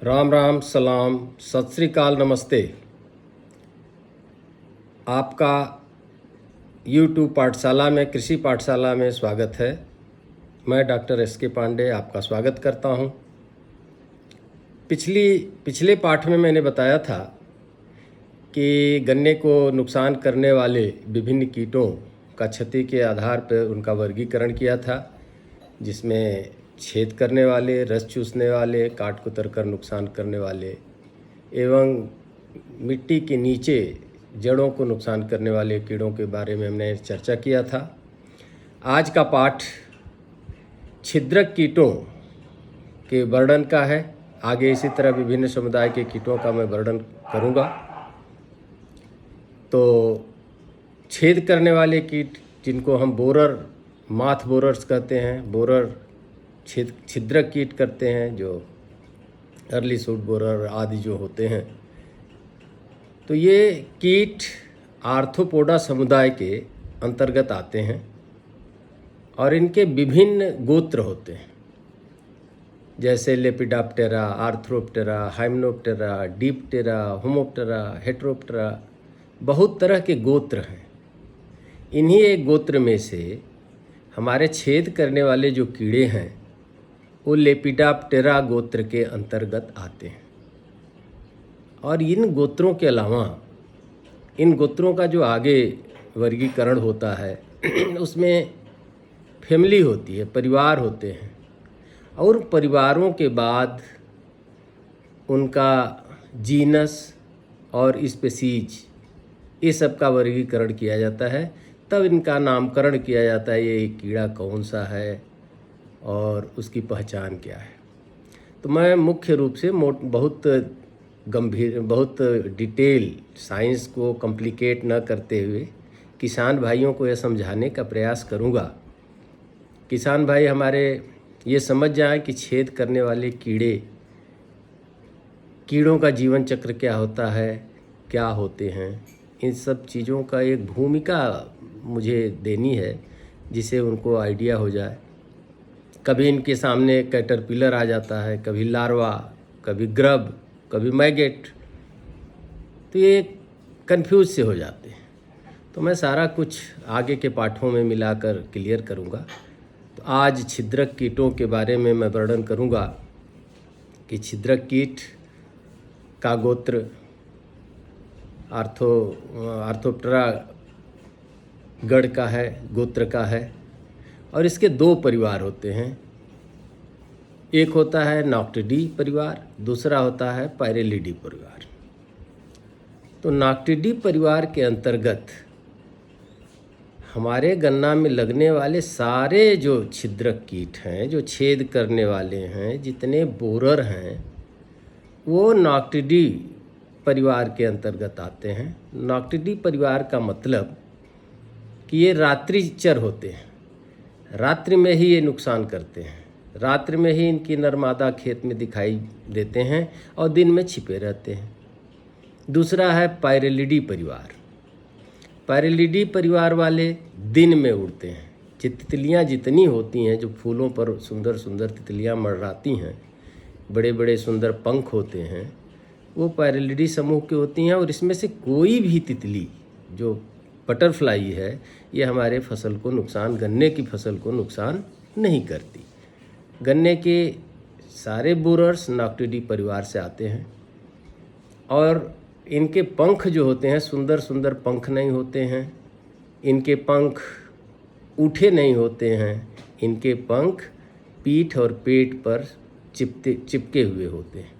राम राम सलाम सत श्री अकाल नमस्ते। आपका YouTube पाठशाला में कृषि पाठशाला में स्वागत है। मैं डॉक्टर एस.के. पांडे आपका स्वागत करता हूं। पिछले पाठ में मैंने बताया था कि गन्ने को नुकसान करने वाले विभिन्न कीटों का क्षति के आधार पर उनका वर्गीकरण किया था, जिसमें छेद करने वाले, रस चूसने वाले, काट कुतर कर नुकसान करने वाले एवं मिट्टी के नीचे जड़ों को नुकसान करने वाले कीड़ों के बारे में हमने चर्चा किया था। आज का पाठ छिद्रक कीटों के वर्णन का है। आगे इसी तरह विभिन्न समुदाय के कीटों का मैं वर्णन करूंगा। तो छेद करने वाले कीट जिनको हम बोरर, माथ बोरर्स कहते हैं, बोरर छिद्रक कीट करते हैं, जो अर्ली सूट बोरर आदि जो होते हैं। तो ये कीट आर्थ्रोपोडा समुदाय के अंतर्गत आते हैं और इनके विभिन्न गोत्र होते हैं, जैसे लेपिडोप्टेरा, आर्थ्रोप्टेरा, हाइमेनोप्टेरा, डिप्टेरा, होमोप्टेरा, हेटेरोप्टेरा, बहुत तरह के गोत्र हैं। इन्हीं एक गोत्र में से हमारे छेद करने वाले जो कीड़े हैं वो लेपिडोप्टेरा गोत्र के अंतर्गत आते हैं। और इन गोत्रों के अलावा इन गोत्रों का जो आगे वर्गीकरण होता है उसमें फैमिली होती है, परिवार होते हैं, और परिवारों के बाद उनका जीनस और स्पीसीज ये सब का वर्गीकरण किया जाता है। तब इनका नामकरण किया जाता है, ये कीड़ा कौन सा है और उसकी पहचान क्या है। तो मैं मुख्य रूप से बहुत गंभीर, बहुत डिटेल साइंस को कॉम्प्लिकेट न करते हुए किसान भाइयों को यह समझाने का प्रयास करूंगा। किसान भाई हमारे ये समझ जाएं कि छेद करने वाले कीड़ों का जीवन चक्र क्या होता है, क्या होते हैं। इन सब चीज़ों का एक भूमिका मुझे देनी है जिसे उनको आइडिया हो जाए। कभी इनके सामने कैटरपिलर आ जाता है, कभी लार्वा, कभी ग्रब, कभी मैगेट, तो ये कंफ्यूज से हो जाते हैं। तो मैं सारा कुछ आगे के पाठों में मिलाकर क्लियर करूँगा। तो आज छिद्रक कीटों के बारे में मैं वर्णन करूँगा कि छिद्रक कीट का गोत्र आर्थ्रोप्टेरा गण का है, गोत्र का है, और इसके दो परिवार होते हैं। एक होता है नॉक्टिडी परिवार, दूसरा होता है पायरेलिडी परिवार। तो नॉक्टिडी परिवार के अंतर्गत हमारे गन्ना में लगने वाले सारे जो छिद्रक कीट हैं, जो छेद करने वाले हैं, जितने बोरर हैं, वो नॉक्टिडी परिवार के अंतर्गत आते हैं। नॉक्टिडी परिवार का मतलब कि ये रात्रिचर होते हैं, रात्रि में ही ये नुकसान करते हैं, रात्रि में ही इनकी नरमादा खेत में दिखाई देते हैं और दिन में छिपे रहते हैं। दूसरा है पायरेलिडी परिवार। पायरेलिडी परिवार वाले दिन में उड़ते हैं। तितलियां जितनी होती हैं, जो फूलों पर सुंदर सुंदर तितलियां मंडराती हैं, बड़े बड़े सुंदर पंख होते हैं, वो पायरेलिडी समूह की होती हैं। और इसमें से कोई भी तितली जो बटरफ्लाई है, ये हमारे फसल को नुकसान, गन्ने की फसल को नुकसान नहीं करती। गन्ने के सारे बोरर्स नॉक्टिडी परिवार से आते हैं और इनके पंख जो होते हैं, सुंदर सुंदर पंख नहीं होते हैं, इनके पंख उठे नहीं होते हैं, इनके पंख पीठ और पेट पर चिपके हुए होते हैं।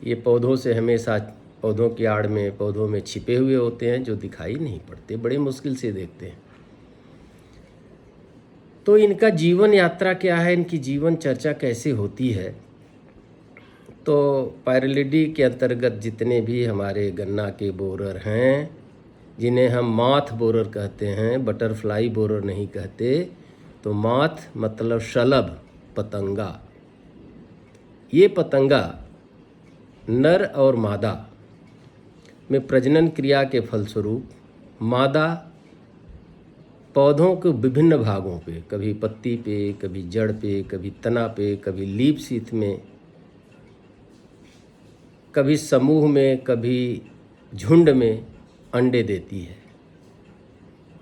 ये पौधों से हमेशा, पौधों की आड़ में, पौधों में छिपे हुए होते हैं, जो दिखाई नहीं पड़ते, बड़े मुश्किल से देखते हैं। तो इनका जीवन यात्रा क्या है, इनकी जीवन चर्चा कैसे होती है। तो पायरेलिडी के अंतर्गत जितने भी हमारे गन्ना के बोरर हैं, जिन्हें हम माथ बोरर कहते हैं, बटरफ्लाई बोरर नहीं कहते। तो माथ मतलब शलभ पतंगा। ये पतंगा नर और मादा में प्रजनन क्रिया के फलस्वरूप मादा पौधों के विभिन्न भागों पे, कभी पत्ती पे, कभी जड़ पे, कभी तना पे, कभी लीफ सीथ में कभी समूह में कभी झुंड में अंडे देती है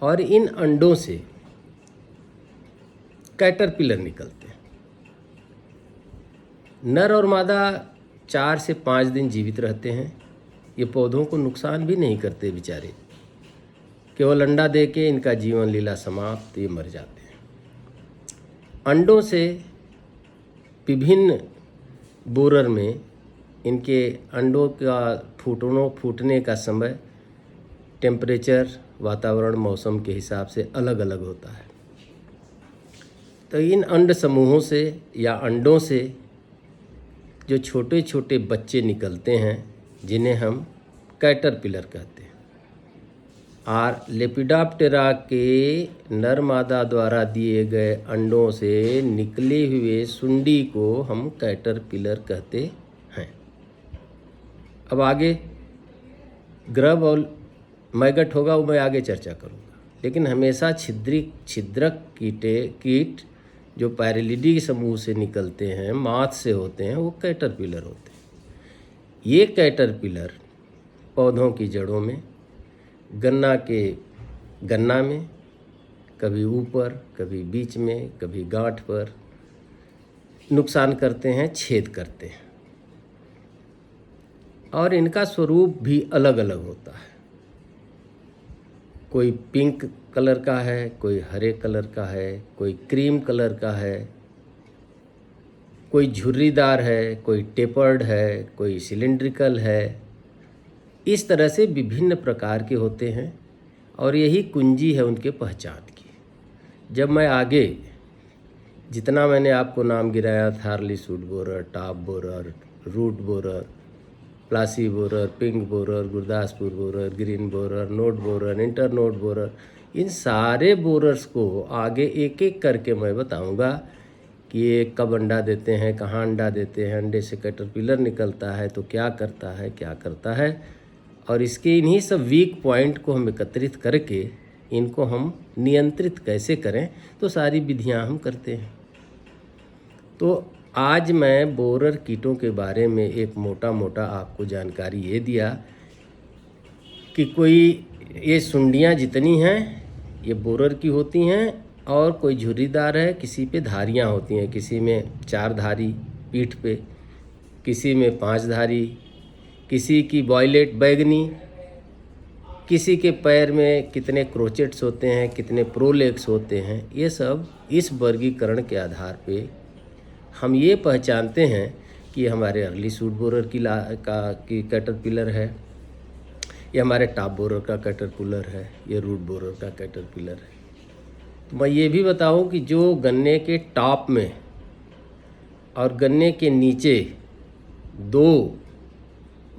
और इन अंडों से कैटरपिलर निकलते हैं। नर और मादा 4 से 5 दिन जीवित रहते हैं। ये पौधों को नुकसान भी नहीं करते बेचारे, केवल अंडा दे के इनका जीवन लीला समाप्त, ये मर जाते हैं। अंडों से विभिन्न बोरर में इनके अंडों का फूटने का समय टेम्परेचर, वातावरण, मौसम के हिसाब से अलग अलग होता है। तो इन अंड समूहों से या अंडों से जो छोटे छोटे बच्चे निकलते हैं जिन्हें हम कैटरपिलर कहते हैं। और लेपिडोप्टेरा के नर मादा द्वारा दिए गए अंडों से निकले हुए सुंडी को हम कैटरपिलर कहते हैं। अब आगे ग्रब और मैगट होगा, वो मैं आगे चर्चा करूँगा। लेकिन हमेशा छिद्रक कीट जो पैरेलिडी समूह से निकलते हैं, माथ से होते हैं, वो कैटरपिलर होते हैं। ये कैटरपिलर पौधों की जड़ों में, गन्ना में, कभी ऊपर, कभी बीच में, कभी गांठ पर नुकसान करते हैं, छेद करते हैं। और इनका स्वरूप भी अलग अलग होता है। कोई पिंक कलर का है, कोई हरे कलर का है, कोई क्रीम कलर का है, कोई झुर्रीदार है, कोई टेपर्ड है, कोई सिलिंड्रिकल है। इस तरह से विभिन्न प्रकार के होते हैं और यही कुंजी है उनके पहचान की। जब मैं आगे जितना मैंने आपको नाम गिराया था, early shoot borer, top borer, root borer, Plassey borer, pink borer, Gurdaspur borer, green borer, node borer, internode borer, इन सारे बोरर्स को आगे एक एक करके मैं बताऊंगा कि ये कब अंडा देते हैं, कहाँ अंडा देते हैं, अंडे से कैटरपिलर निकलता है तो क्या करता है और इसके इन्हीं सब वीक पॉइंट को हम एकत्रित करके इनको हम नियंत्रित कैसे करें, तो सारी विधियां हम करते हैं। तो आज मैं बोरर कीटों के बारे में एक मोटा आपको जानकारी ये दिया कि कोई ये सुंडियां जितनी हैं ये बोरर की होती हैं और कोई झुर्रीदार है, किसी पे धारियां होती हैं, किसी में 4 धारी पीठ पे, किसी में 5 धारी, किसी की वॉयलेट बैगनी, किसी के पैर में कितने क्रोचेट्स होते हैं, कितने प्रोलेक्स होते हैं। ये सब इस वर्गीकरण के आधार पे हम ये पहचानते हैं कि हमारे अर्ली सूट बोरर की कैटरपिलर है, ये हमारे टॉप बोरर का कैटरपिलर है, ये रूट बोरर का कैटरपिलर है। तो मैं ये भी बताऊं कि जो गन्ने के टॉप में और गन्ने के नीचे 2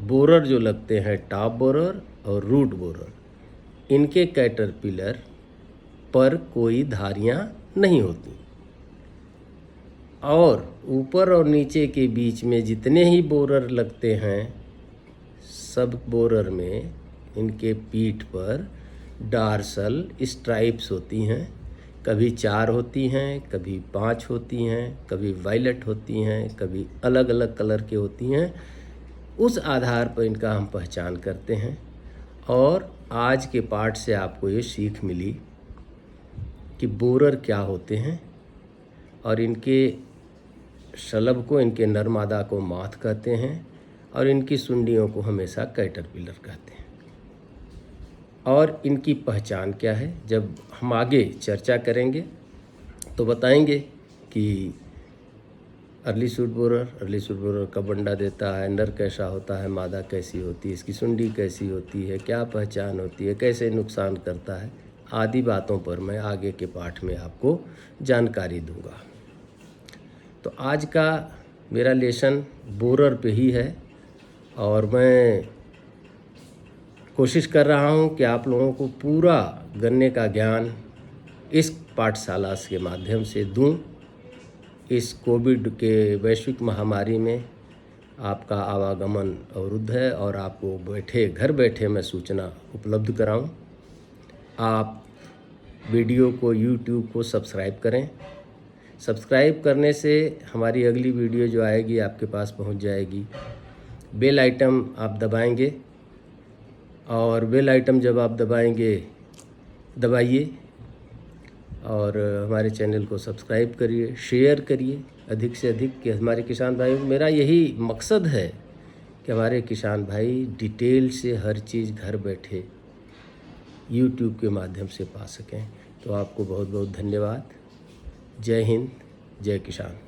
बोरर जो लगते हैं, टॉप बोरर और रूट बोरर, इनके कैटरपिलर पर कोई धारियां नहीं होती और ऊपर और नीचे के बीच में जितने ही बोरर लगते हैं, सब बोरर में इनके पीठ पर डार्सल स्ट्राइप्स होती हैं। कभी 4 होती हैं, कभी 5 होती हैं, कभी वायलेट होती हैं, कभी अलग अलग कलर की होती हैं। उस आधार पर इनका हम पहचान करते हैं। और आज के पाठ से आपको ये सीख मिली कि बोरर क्या होते हैं और इनके शलभ को, इनके नर मादा को माथ कहते हैं और इनकी सुंडियों को हमेशा कैटरपिलर कहते हैं। और इनकी पहचान क्या है, जब हम आगे चर्चा करेंगे तो बताएंगे कि अर्ली सूट बोरर कब अंडा देता है, नर कैसा होता है, मादा कैसी होती है, इसकी सुंडी कैसी होती है, क्या पहचान होती है, कैसे नुकसान करता है, आदि बातों पर मैं आगे के पाठ में आपको जानकारी दूंगा। तो आज का मेरा लेसन बोरर पे ही है और मैं कोशिश कर रहा हूँ कि आप लोगों को पूरा गन्ने का ज्ञान इस पाठशाला के माध्यम से दूं। इस कोविड के वैश्विक महामारी में आपका आवागमन अवरुद्ध है और आपको घर बैठे मैं सूचना उपलब्ध कराऊं। आप वीडियो को, यूट्यूब को सब्सक्राइब करें। सब्सक्राइब करने से हमारी अगली वीडियो जो आएगी आपके पास पहुंच जाएगी। बेल आइटम आप दबाएंगे, और बेल आइटम जब आप दबाइए और हमारे चैनल को सब्सक्राइब करिए, शेयर करिए अधिक से अधिक, कि हमारे किसान भाइयों, मेरा यही मकसद है कि हमारे किसान भाई डिटेल से हर चीज़ घर बैठे यूट्यूब के माध्यम से पा सकें। तो आपको बहुत बहुत धन्यवाद। जय हिंद, जय किसान।